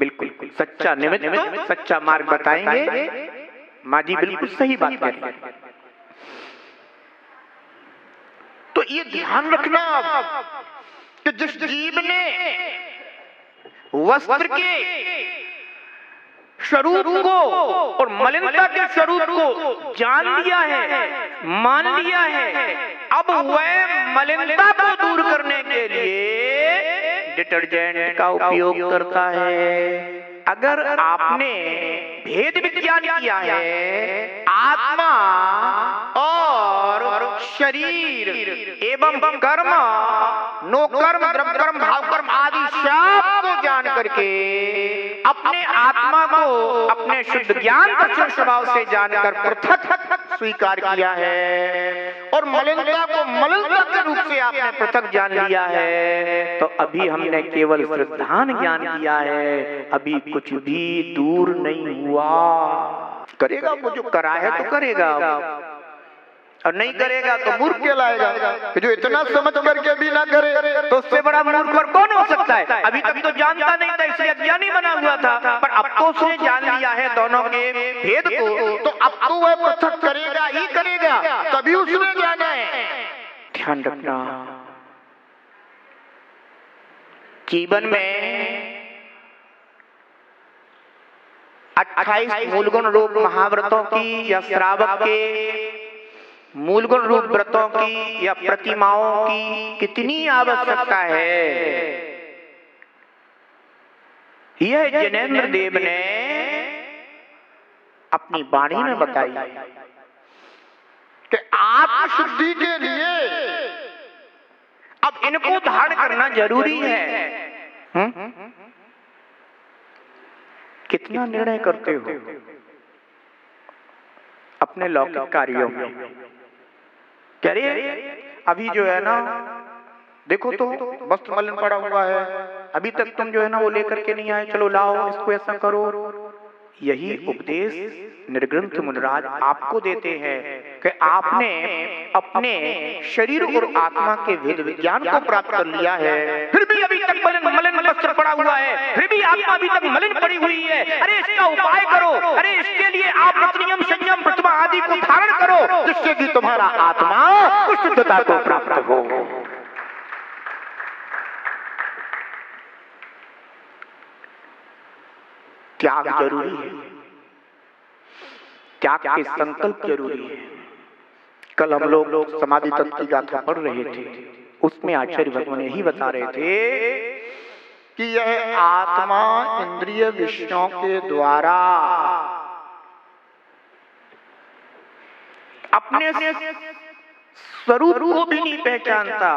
बिल्कुल सच्चा निमित्त सच्चा मार्ग बताएंगे। माँ जी बिल्कुल सही बात कह रही है। तो ये ध्यान रखना कि जिस जीव ने वस्त्र के स्वरूप को और मलिनता के स्वरूप को जान लिया है, मान लिया है, अब वह मलिनता को दूर करने के लिए डिटर्जेंट का उपयोग करता है। अगर आपने भेद विज्ञान किया है, आत्मा और शरीर एवं कर्म, नो कर्म, द्रव्य कर्म, भाव कर्म आदि सब को जान करके अपने आत्मा को अपने शुद्ध ज्ञान दर्शन स्वभाव से जानकर पृथक स्वीकार किया है और मलिनता को मलिनता के रूप से आपने पृथक जान लिया है, तो अभी हमने केवल श्रद्धान ज्ञान किया है, अभी कुछ भी दूर नहीं हुआ। करेगा वो जो करा है तो करेगा, और नहीं करेगा तो मूर्ख कहलाएगा। कि जो इतना समझ करके भी ना करे तो उससे बड़ा मूर्ख और कौन हो सकता है। अभी तक तो जानता नहीं था इसलिए अज्ञानी बना हुआ था, पर अब तो उसने जान लिया है दोनों के भेद को, तो अब तो वह पृथक करेगा ही करेगा, तभी उसने जाना है। ध्यान रखना, जीवन में 28 मूलगुण रूप महाव्रतों की या श्रावक के मूलगुण रूप व्रतों की या प्रतिमाओं की कितनी आवश्यकता है, यह जैनेन्द्र देव ने अपनी वाणी में बताई कि आत्मशुद्धि के लिए अब इनको धारण करना जरूरी है। कितना निर्णय करते हो अपने लौकिक कार्यों में। कह रही अभी जो है ना, देखो तो वस्त्र मलिन पड़ा हुआ है, अभी तक तुम जो है ना वो लेकर के नहीं आए, चलो लाओ इसको ऐसा करो। यही उपदेश निर्ग्रंथ मुनिराज आपको देते हैं कि आपने अपने शरीर और आत्मा के भेद विज्ञान को प्राप्त कर लिया है, फिर भी अभी तक मलिन वस्त्र पड़ा हुआ है, फिर भी आत्मा अभी तक मलिन पड़ी हुई है। अरे इसका उपाय करो, अरे इसके लिए आप नियम संयम प्रतिमा आदि को धारण करो, जिससे कि तुम्हारा आत्मा शुद्धता को प्राप्त हो। त्याग जरूरी है, त्याग के संकल्प जरूरी है। कल हम लोग समाधि तत्व की गाथा पढ़ रहे थे, उसमें आचार्य भगवान यही बता रहे थे कि यह आत्मा इंद्रिय विषयों के द्वारा अपने स्वरूप को भी नहीं पहचानता।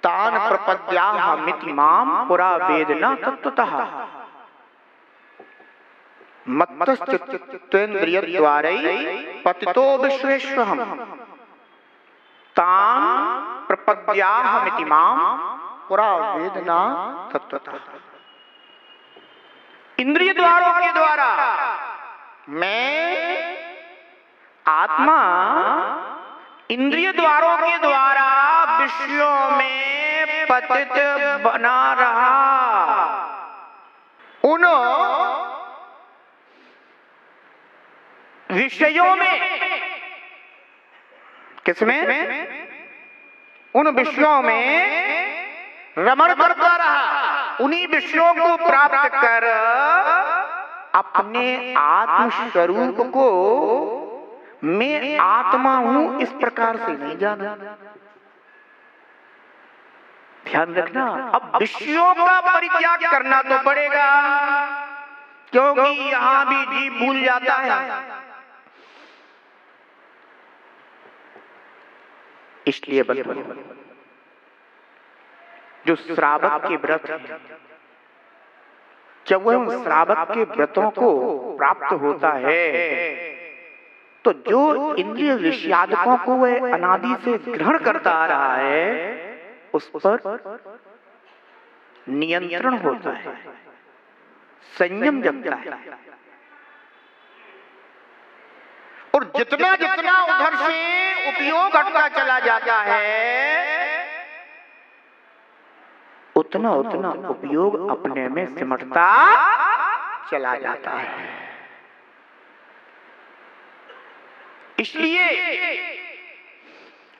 तान प्रपद्याहमिति माम पुरा वेदना तत्वतः मत्तश्चित्तेन्द्रियद्वारै पतितो विश्वेश्वहम् तान प्रपद्याहमिति माम पुरा वेदना तत्वतः। इंद्रिय द्वारों के द्वारा मैं आत्मा इंद्रिय द्वारों के द्वारा विषयों में पतित बना रहा। उन विषयों में, किसमें? उन विषयों में रमण करता रहा, उन्हीं विषयों को प्राप्त कर अपने आत्म स्वरूप को मैं आत्मा हूं इस प्रकार से नहीं जाना। ध्यान रखना, अब विषयों का परित्याग करना तो पड़ेगा, क्योंकि यहां भी जीव भूल जाता है। इसलिए जो श्रावक के व्रत है, जब वह श्रावक के व्रतों को प्राप्त होता है, तो जो इंद्रिय विषयादकों को वह अनादि से ग्रहण करता आ रहा है, उस पर नियंत्रण होता है, संयम जगता है। और जितना जितना उधर से उपयोग घटता चला जाता है, उतना उतना उपयोग अपने में सिमटता चला जाता है। इसलिए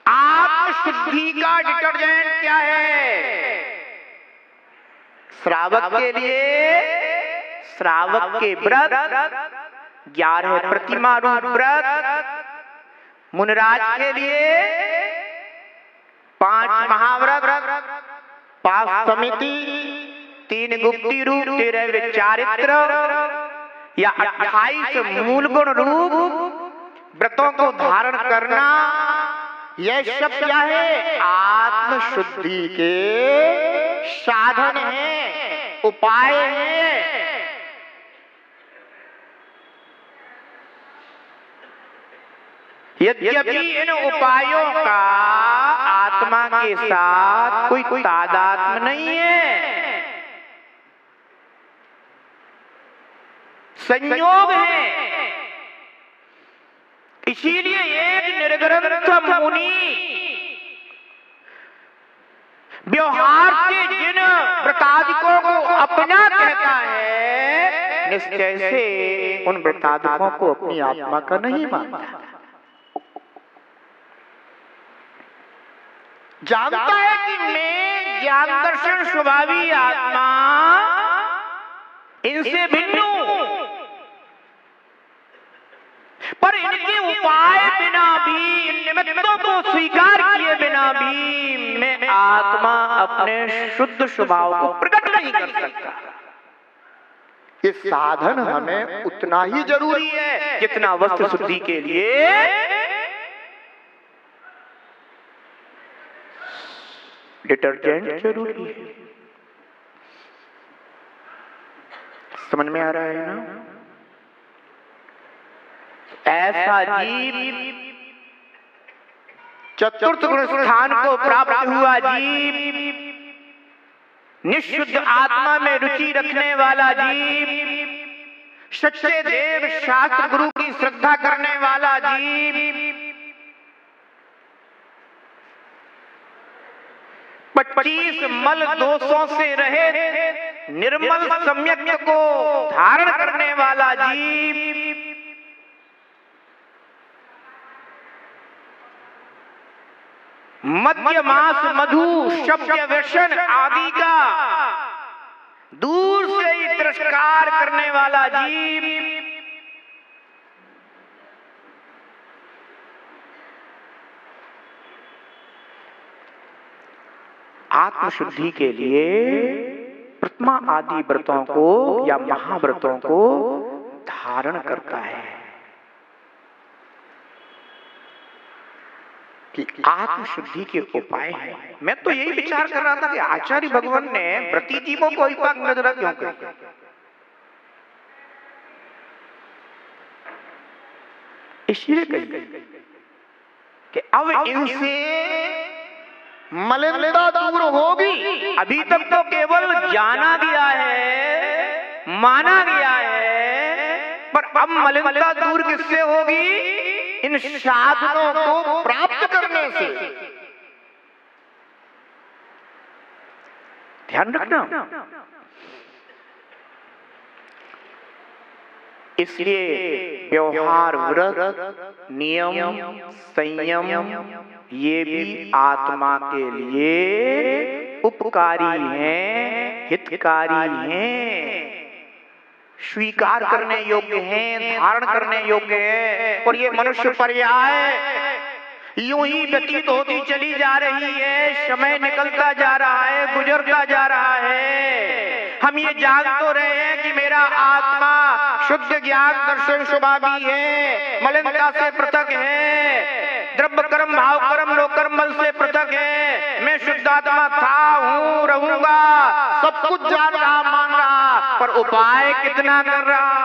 आत्मशुद्धि का डिटर्जेंट क्या है? श्रावक के लिए श्रावक के व्रत 11 प्रतिमा रूप व्रत, मुनराज के लिए 5 महाव्रत, 5 समिति, 3 गुप्ती रूप, 13 चारित्र या 28 मूल गुण रूप व्रतों को धारण करना, यह सब क्या है? आत्मशुद्धि के साधन हैं, उपाय हैं। यद्यपि इन उपायों का आत्मा के साथ कोई तादात्म्य नहीं है, संयोग है। इसीलिए एक निर्ग्रंथ मुनि व्यवहार से जिन व्रतादिकों को अपना कहता है, निश्चय से उन व्रतादिकों को अपनी आत्मा का नहीं मानता। जानता है कि मैं ज्ञान दर्शन स्वभावी आत्मा इनसे भिन्न हूं, पर इनके उपाय बिना भी, इन निमित्तों को स्वीकार किए बिना भी मैं आत्मा अपने शुद्ध स्वभाव को प्रकट नहीं कर सकता। ये साधन हमें उतना ही जरूरी है जितना वस्त्र शुद्धि के लिए डिटर्जेंट जरूरी है। समझ में आ रहा है ना? ऐसा जीव चतुर्थ गुण स्थान को प्राप्त हुआ जीव, निःशुद्ध आत्मा में रुचि रखने वाला जीव, सच्चे देव शास्त्र गुरु की श्रद्धा करने वाला जीव, 25 मल दोषों से रहित निर्मल सम्यक को धारण करने वाला जीव, मद्य मांस मधु शब्द व्यसन आदि का दूर से ही तिरस्कार करने वाला जीव, आत्मशुद्धि के लिए प्रतिमा आदि व्रतों को या महाव्रतों को धारण करता है कि आत्मशुद्धि के उपाय हैं। मैं तो यही विचार कर रहा था कि आचार्य भगवान ने व्रती जीवों को एक नजर क्यों कही? इसलिए कही कि अब इनसे मलिनता दूर होगी। अभी तक तो केवल जाना गया है, माना गया है, पर अब मलिनता दूर किससे होगी? इन साधनों को प्राप्त करने से। ध्यान रखना। इसलिए व्यवहार, व्रत, नियम, संयम ये भी आत्मा के लिए उपकारी हैं, हितकारी हैं, स्वीकार करने योग्य हैं, धारण करने योग्य हैं। और ये मनुष्य पर्याय यूं ही व्यतीत होती चली जा रही है, समय निकलता जा रहा है, गुजरता जा रहा है। हम ये जान तो रहे हैं कि मेरा आत्मा शुद्ध ज्ञान दर्शन स्वभावी है, मलिनता से पृथक है, द्रव्य कर्म भाव कर्म लोक कर्म बल से पृथक है। मैं शुद्ध आत्मा था, हूँ, रहूंगा, सब कुछ जान रहा, मान रहा, पर उपाय कितना कर रहा?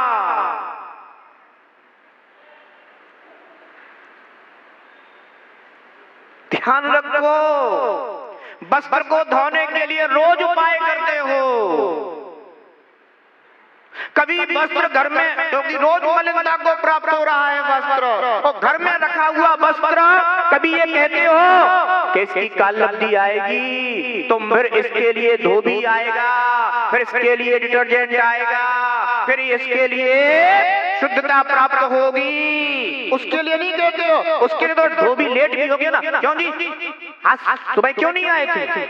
ध्यान रखो, वस्त्र को धोने के लिए रोज उपाय करते हो, कभी वस्त्र घर में, क्योंकि रोज मलिनता को प्राप्त हो रहा है वस्त्र, और घर में रखा हुआ वस्त्र कभी ये कहते हो कि इसकी काल लब्धि आएगी तो फिर इसके लिए धोबी आएगा, फिर इसके लिए डिटर्जेंट आएगा, फिर इसके लिए शुद्धता प्राप्त होगी। उसके लिए नहीं कहते हो, उसके लिए तो धोबी लेट भी हो गया ना। क्यों जी? आज सुबह क्यों नहीं आए थे?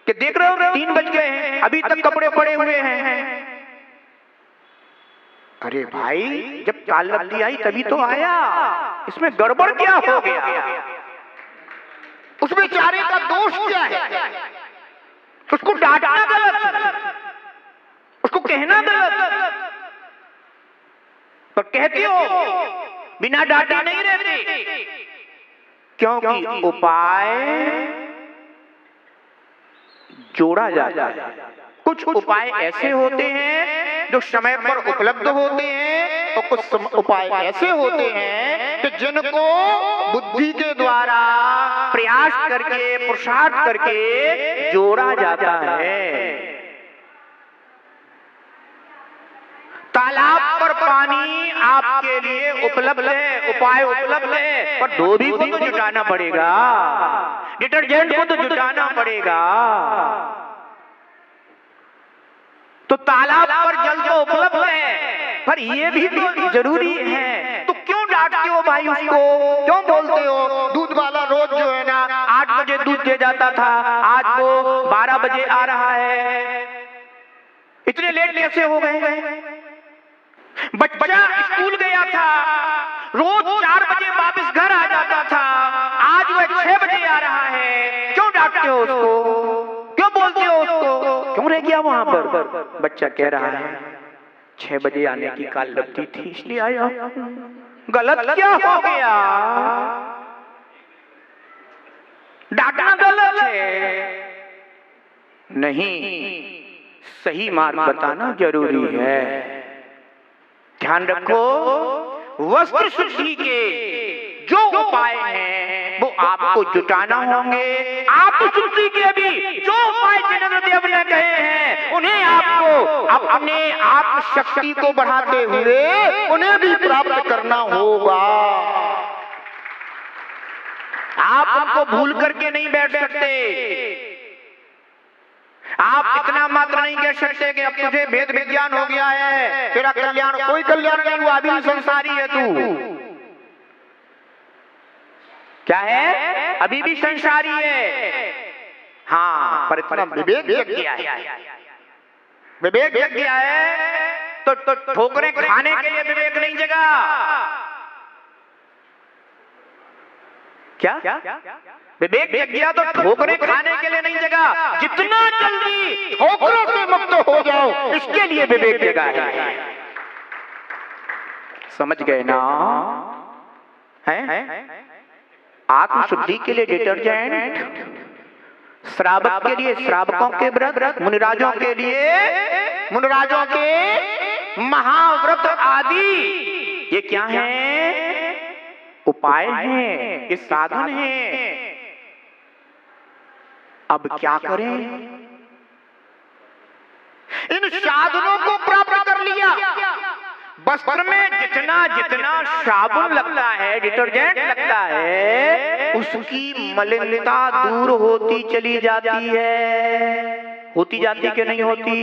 कि देख रहे हो 3 बज गए हैं, अभी तक कपड़े पड़े हुए हैं। अरे भाई, जब काल लब्धि आई तभी तो आया, इसमें गड़बड़ क्या हो गया? उस बेचारे का दोष क्या है? उसको डांटना गलत, उसको कहना गलत, पर कहते हो बिना डांटे नहीं रहते, क्योंकि उपाय जोड़ा जाता है। कुछ उपाय ऐसे होते हैं जो समय पर उपलब्ध होते हैं, और कुछ उपाय ऐसे होते हैं कि जिनको बुद्धि के द्वारा प्रयास करके, पुरुषार्थ करके जोड़ा जाता है। तालाब पर पानी आपके लिए उपलब्ध है, उपाय उपलब्ध है, पर धोबी को तो जुटाना पड़ेगा, डिटर्जेंट को तो जुटाना पड़ेगा। तो तालाब पर जल तो उपलब्ध है, पर ये भी तो जरूरी है। तो क्यों डांटते हो भाई उसको? क्यों बोलते हो? दूध वाला रोज जो है ना 8 बजे दूध दे जाता था, आज वो 12 बजे आ रहा है, इतने लेट कैसे हो गए? बच्चा स्कूल गया था, रोज 4 बजे वापस घर आ जाता था, आज वह 6 बजे आ रहा है। क्यों डांटते हो उसको? क्यों बोलते हो उसको? क्यों रह गया वहां पर? बच्चा कह रहा है 6 बजे आने की काल लब्धि थी इसलिए आया। गलत क्या हो गया? डांटना गलत है नहीं, सही मार्ग बताना जरूरी है। ध्यान रखो, वस्त्र शुद्धि के जो उपाय हैं वो आपको जुटाना होंगे। आत्मशुद्धि के भी जो उपाय जिनेंद्र देव ने कहे हैं उन्हें आपको अपने आत्म शक्ति को बढ़ाते हुए उन्हें भी प्राप्त करना होगा। आप उनको भूल करके नहीं बैठ सकते। आप इतना मात्र नहीं कह सकते कि अब तुझे वेद विज्ञान हो गया है, तेरा कल्याण, कोई कल्याण नहीं हुआ, अभी भी संसारी है तू। क्या है? अभी भी संसारी है। हाँ, पर इतना विवेक जग गया है, विवेक जग गया है तो ठोकरें खाने के लिए विवेक नहीं जगा। क्या? विवेक जग गया तो ठोकरें खाने के लिए नहीं जगा। जितना जल्दी ठोकरों से मुक्त हो जाओ इसके लिए विवेक जगा है। समझ गए ना? है? आत्म शुद्धि के लिए डिटर्जेंट, श्रावक के लिए श्रावकों के व्रत, मुनिराजों के लिए मुनिराजों के महाव्रत आदि, ये क्या है? उपाय हैं, ये साधन हैं। अब क्या करें? इन साधनों को प्राप्त कर लिया। वस्त्र में जितना जितना साबुन लगता है, डिटर्जेंट लगता है, उसकी मलिनता दूर होती चली जाती है। होती जाती कि नहीं होती?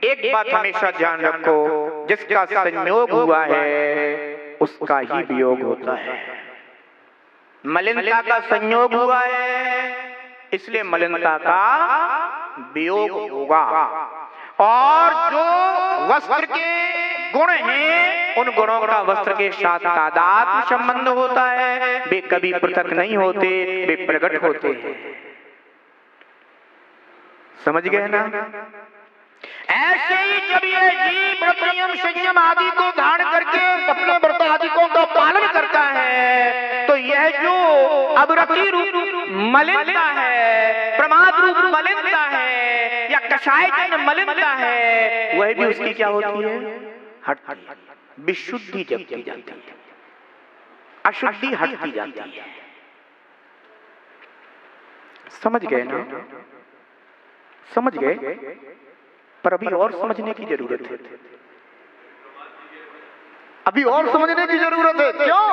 एक बात हमेशा ध्यान रखो, जिसका संयोग हुआ है उसका ही वियोग होता है। मलिनता का संयोग हुआ है इसलिए मलिनता का वियोग होगा। और जो वस्त्र के गुण हैं उन गुणों का वस्त्र के साथ तादात्म्य संबंध होता है। वे कभी पृथक नहीं होते, वे प्रकट होते हैं। समझ गए ना? ऐसे ही जब ये जीव व्रत नियम संयम आदि को धारण करके अपने व्रत आदिकों का पालन करता है तो यह जो अवरति रूप मलिनता है, प्रमाद रूप मलिनता है या कषाय जन मलिनता है, वह भी उसकी क्या होती है? हटती है, विशुद्धि जगती जाती है, अशुद्धि हटती जाती है। समझ गए ना? समझ गए? पर अभी और समझने की जरूरत है। अभी और समझने की जरूरत है। क्यों?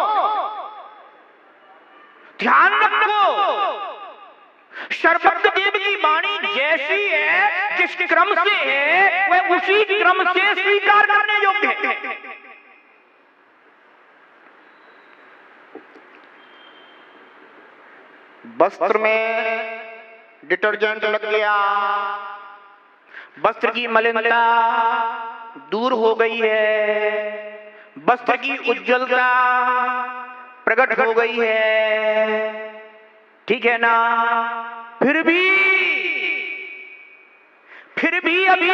ध्यान रखो, शरभक्त देव की वाणी जैसी है, जिस क्रम से है, वह उसी क्रम से स्वीकार करने योग्य है। वस्त्र में डिटर्जेंट लग गया, वस्त्र की मलिनता दूर हो गई है, वस्त्र की उज्जवलता प्रकट हो गई है, ठीक है ना? फिर भी अभी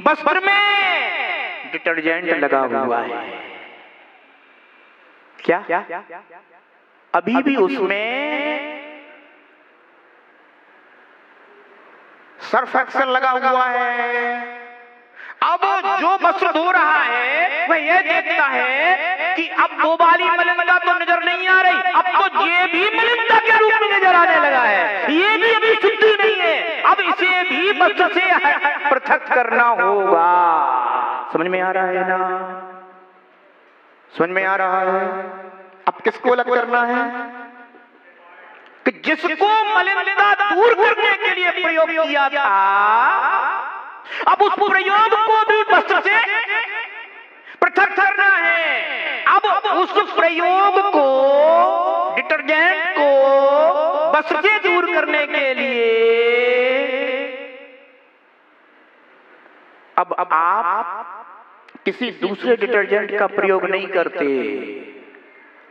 वस्त्र में डिटर्जेंट लगा हुआ है। क्या अभी भी उसमें सर्फ एक्सेल लगा हुआ है। अब जो वस्त्र धो रहा है वह यह देखता है कि अब वो वाली मलिनता तो नजर नहीं आ रही, अब तो ये भी मलिनता के रूप में नजर आने लगा है, ये भी अभी शुद्धि नहीं है, अब इसे भी वस्त्र से पृथक करना होगा। समझ में आ रहा है ना? समझ में आ रहा है? अब किसको अलग करना है? कि जिसको मलिनता दूर करने के लिए प्रयोग किया था, अब उस प्रयोग को भी वस्त्र से पृथक करना है। अब उस प्रयोग को, डिटर्जेंट को वस्त्र से दूर करने के लिए अब आप किसी दूसरे डिटर्जेंट का प्रयोग नहीं करते,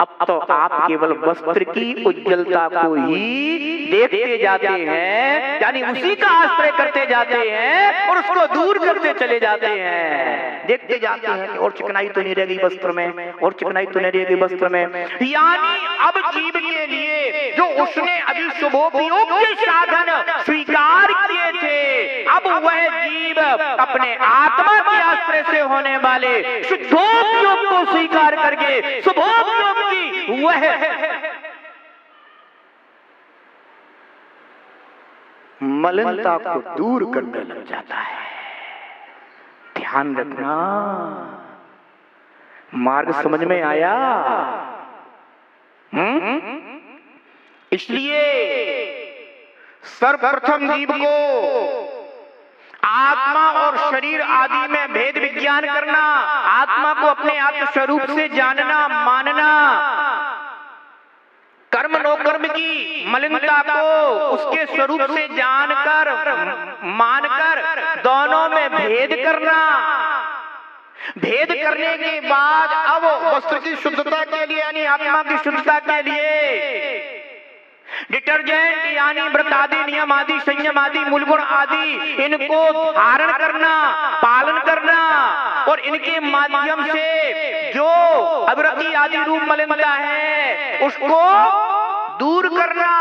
अब तो आप केवल वस्त्र की उज्जवलता को ही देखते जाते हैं, यानी उसी का आश्रय करते जाते हैं और उसको दूर करते चले जाते हैं। देखते जाते हैं कि और चिकनाई तो नहीं रह गई वस्त्र में, और चिकनाई तो नहीं रह गई वस्त्र में। यानी अब जीव के लिए जो उसने अभी शुभोपयोग के साधन स्वीकार किए थे, अब वह जीव अपने आत्मा के आश्रय से होने वाले शुद्धोपयोग को स्वीकार करके शुभोपयोग की वह मलिनता को दूर करने लग जाता है। ध्यान रखना, मार्ग समझ में आया? इसलिए सर्वप्रथम जीव को आत्मा और शरीर आदि में भेद विज्ञान करना, आत्मा को अपने आत्म स्वरूप से जानना, मानना, कर्म नो कर्म की मलिनता को उसके स्वरूप से जानकर, मानकर दोनों में भेद करना। भेद करने के बाद अब वस्त्र की शुद्धता के लिए, यानी आत्मा की शुद्धता के लिए डिटर्जेंट यानी व्रत आदि, नियम आदि, संयम आदि, मूलगुण आदि, इनको धारण करना, पालन करना और इनके माध्यम से जो अवृत्ति आदि रूप मलिनता है उसको दूर करना।